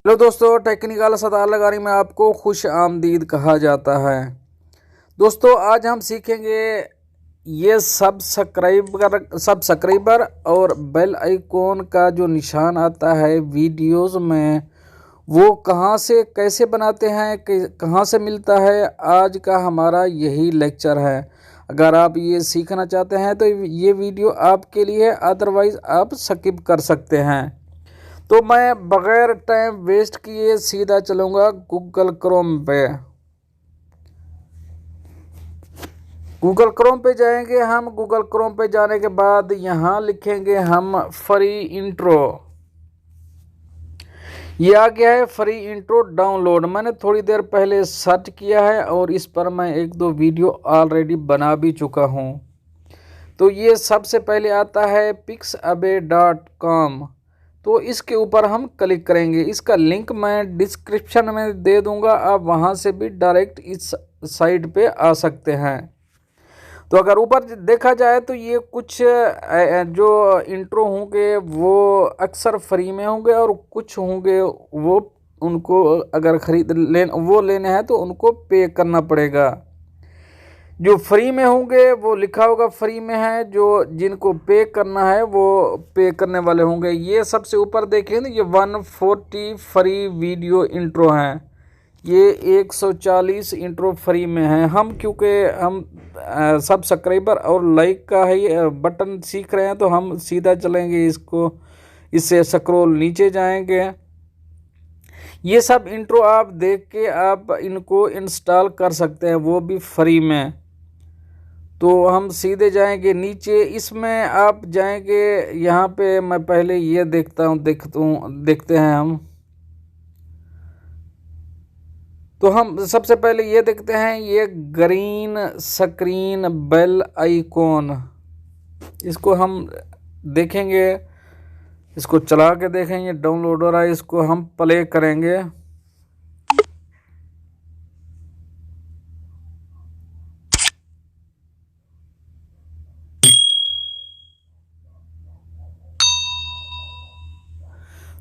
Hello दोस्तों, technical सदार लगानी में आपको खुश आमदीद कहा जाता है। दोस्तों आज हम सीखेंगे ये सब्सक्राइबर और बेल आइकॉन का जो निशान आता है वीडियोस में, वो कहाँ से कैसे बनाते हैं, कहाँ से मिलता है। आज का हमारा यही लेक्चर है। अगर आप ये सीखना चाहते हैं तो ये वीडियो आपके लिए, अदरवाइज़ आप स्किप कर सकते हैं। तो मैं बगैर टाइम वेस्ट किए सीधा चलूँगा गूगल क्रोम पे। गूगल क्रोम पे जाएंगे हम। गूगल क्रोम पे जाने के बाद यहाँ लिखेंगे हम फ्री इंट्रो। ये आ गया है फ्री इंट्रो डाउनलोड। मैंने थोड़ी देर पहले सर्च किया है और इस पर मैं एक दो वीडियो ऑलरेडी बना भी चुका हूँ। तो ये सबसे पहले आता है pixabay.com। तो इसके ऊपर हम क्लिक करेंगे। इसका लिंक मैं डिस्क्रिप्शन में दे दूंगा, आप वहां से भी डायरेक्ट इस साइट पे आ सकते हैं। तो अगर ऊपर देखा जाए तो ये कुछ जो इंट्रो होंगे वो अक्सर फ्री में होंगे और कुछ होंगे वो उनको अगर लेने हैं तो उनको पे करना पड़ेगा। जो फ्री में होंगे वो लिखा होगा फ्री में है, जो जिनको पे करना है वो पे करने वाले होंगे। ये सबसे ऊपर देखें तो ये 140 फ्री वीडियो इंट्रो हैं। ये 140 इंट्रो फ्री में हैं। हम क्योंकि हम सब्सक्राइबर और लाइक का है बटन सीख रहे हैं तो हम सीधा चलेंगे इसको, इससे स्क्रॉल नीचे जाएंगे। ये सब इंट्रो आप देख के आप इनको इंस्टॉल कर सकते हैं, वो भी फ्री में। तो हम सीधे जाएंगे नीचे। इसमें आप जाएंगे, यहाँ पे मैं पहले ये देखते हैं हम। तो हम सबसे पहले ये देखते हैं, ये ग्रीन स्क्रीन बेल आइकॉन। इसको हम देखेंगे, इसको चला के देखेंगे। डाउनलोड हो रहा है, इसको हम प्ले करेंगे।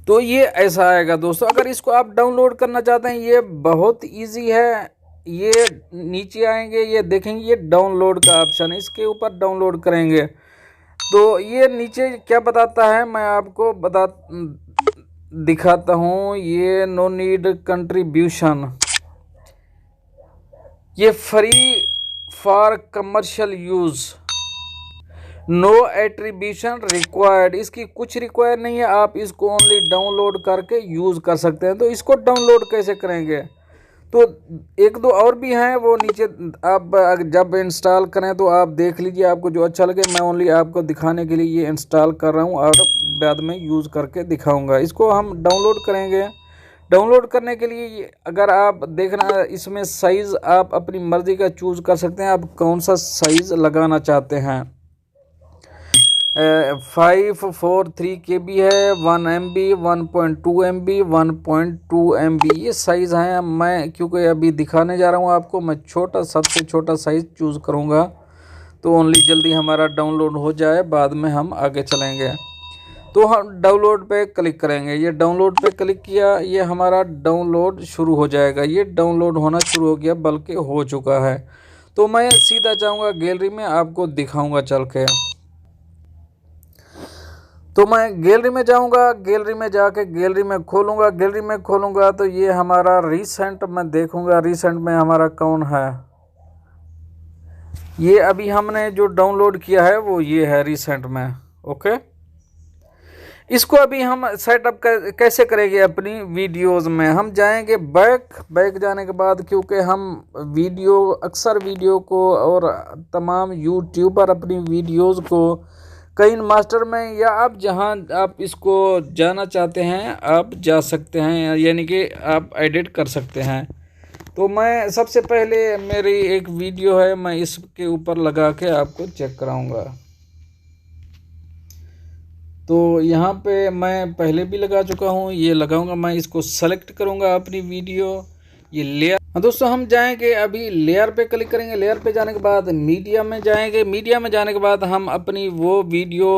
तो ये ऐसा आएगा दोस्तों। अगर इसको आप डाउनलोड करना चाहते हैं, ये बहुत इजी है। ये नीचे आएंगे, ये देखेंगे ये डाउनलोड का ऑप्शन है, इसके ऊपर डाउनलोड करेंगे तो ये नीचे क्या बताता है मैं आपको दिखाता हूँ। ये नो नीड कंट्रीब्यूशन, ये free for commercial use, no attribution required. इसकी कुछ रिक्वायर नहीं है, आप इसको ओनली डाउनलोड करके यूज़ कर सकते हैं। तो इसको डाउनलोड कैसे करेंगे, तो एक दो और भी हैं, वो नीचे आप जब इंस्टॉल करें तो आप देख लीजिए, आपको जो अच्छा लगे। मैं ओनली आपको दिखाने के लिए ये इंस्टॉल कर रहा हूँ और बाद में यूज़ करके दिखाऊंगा। इसको हम डाउनलोड करेंगे। डाउनलोड करने के लिए अगर आप देखना, इसमें साइज़ आप अपनी मर्ज़ी का चूज़ कर सकते हैं, आप कौन सा साइज़ लगाना चाहते हैं। 543 KB है, 1 MB, 1.2 MB, 1.2 MB, ये साइज़ हैं। मैं क्योंकि अभी दिखाने जा रहा हूँ आपको, मैं सबसे छोटा साइज़ चूज़ करूँगा तो ओनली जल्दी हमारा डाउनलोड हो जाए, बाद में हम आगे चलेंगे। तो हम डाउनलोड पे क्लिक करेंगे। ये डाउनलोड पे क्लिक किया, ये हमारा डाउनलोड शुरू हो जाएगा। ये डाउनलोड होना शुरू हो गया, बल्कि हो चुका है। तो मैं सीधा जाऊँगा गैलरी में, आपको दिखाऊँगा चल के। तो मैं गैलरी में जाऊंगा, गैलरी में जाके गैलरी में खोलूंगा। गैलरी में खोलूंगा तो ये हमारा रिसेंट में देखूंगा, रिसेंट में हमारा कौन है। ये अभी हमने जो डाउनलोड किया है वो ये है रिसेंट में। ओके, इसको अभी हम सेटअप कैसे करेंगे अपनी वीडियोस में। हम जाएंगे बैक जाने के बाद, क्योंकि हम अक्सर वीडियो को और तमाम यूट्यूबर अपनी वीडियोस को काइन मास्टर में, या आप जहां आप इसको जाना चाहते हैं आप जा सकते हैं, यानी कि आप एडिट कर सकते हैं। तो मैं सबसे पहले मेरी एक वीडियो है, मैं इसके ऊपर लगा के आपको चेक कराऊंगा। तो यहाँ पे मैं पहले भी लगा चुका हूँ, ये लगाऊंगा। मैं इसको सेलेक्ट करूँगा अपनी वीडियो, ये लेयर। हाँ दोस्तों, हम जाएंगे अभी लेयर पे क्लिक करेंगे। लेयर पे जाने के बाद मीडिया में जाएंगे। मीडिया में जाने के बाद हम अपनी वो वीडियो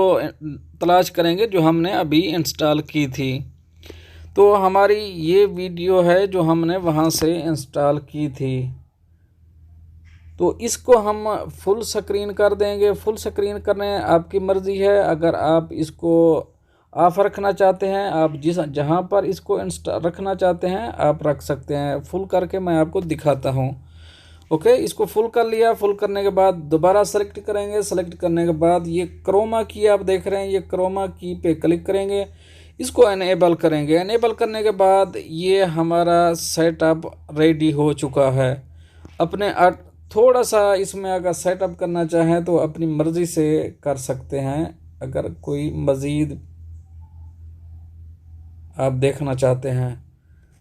तलाश करेंगे जो हमने अभी इंस्टॉल की थी। तो हमारी ये वीडियो है जो हमने वहाँ से इंस्टॉल की थी। तो इसको हम फुल स्क्रीन कर देंगे। फुल स्क्रीन करने आपकी मर्ज़ी है। अगर आप इसको ऑफ रखना चाहते हैं, आप जहाँ पर इसको रखना चाहते हैं आप रख सकते हैं। फुल करके मैं आपको दिखाता हूँ। ओके, इसको फुल कर लिया। फुल करने के बाद दोबारा सेलेक्ट करेंगे। सेलेक्ट करने के बाद ये क्रोमा की आप देख रहे हैं, ये क्रोमा की पे क्लिक करेंगे। इसको एनेबल करेंगे। एनेबल करने के बाद ये हमारा सेटअप रेडी हो चुका है। अपने थोड़ा सा इसमें अगर सेटअप करना चाहें तो अपनी मर्ज़ी से कर सकते हैं। अगर कोई मज़ीद आप देखना चाहते हैं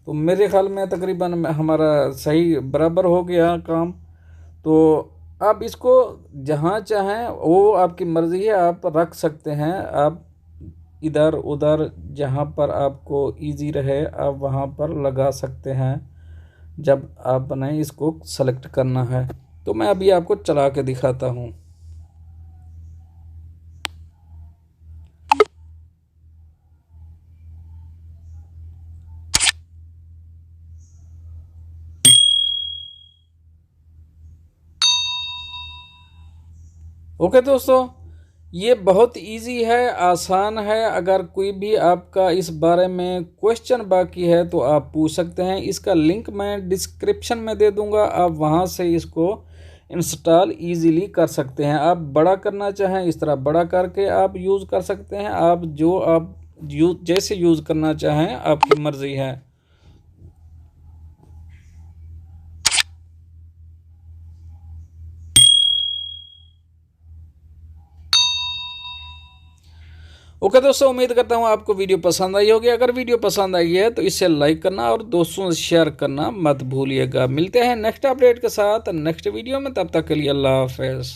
तो मेरे ख्याल में तकरीबन हमारा सही बराबर हो गया काम। तो आप इसको जहाँ चाहें वो आपकी मर्ज़ी है, आप रख सकते हैं। आप इधर उधर जहाँ पर आपको इजी रहे आप वहाँ पर लगा सकते हैं जब आपने इसको सेलेक्ट करना है। तो मैं अभी आपको चला के दिखाता हूँ। ओके दोस्तों, ये बहुत इजी है, आसान है। अगर कोई भी आपका इस बारे में क्वेश्चन बाकी है तो आप पूछ सकते हैं। इसका लिंक मैं डिस्क्रिप्शन में दे दूंगा, आप वहां से इसको इंस्टॉल इजीली कर सकते हैं। आप बड़ा करना चाहें इस तरह बड़ा करके आप यूज़ कर सकते हैं। आप जैसे यूज़ करना चाहें आपकी मर्ज़ी है। ओके दोस्तों, उम्मीद करता हूँ आपको वीडियो पसंद आई होगी। अगर वीडियो पसंद आई है तो इसे लाइक करना और दोस्तों से शेयर करना मत भूलिएगा। मिलते हैं नेक्स्ट अपडेट के साथ नेक्स्ट वीडियो में, तब तक के लिए अल्लाह हाफ़िज़।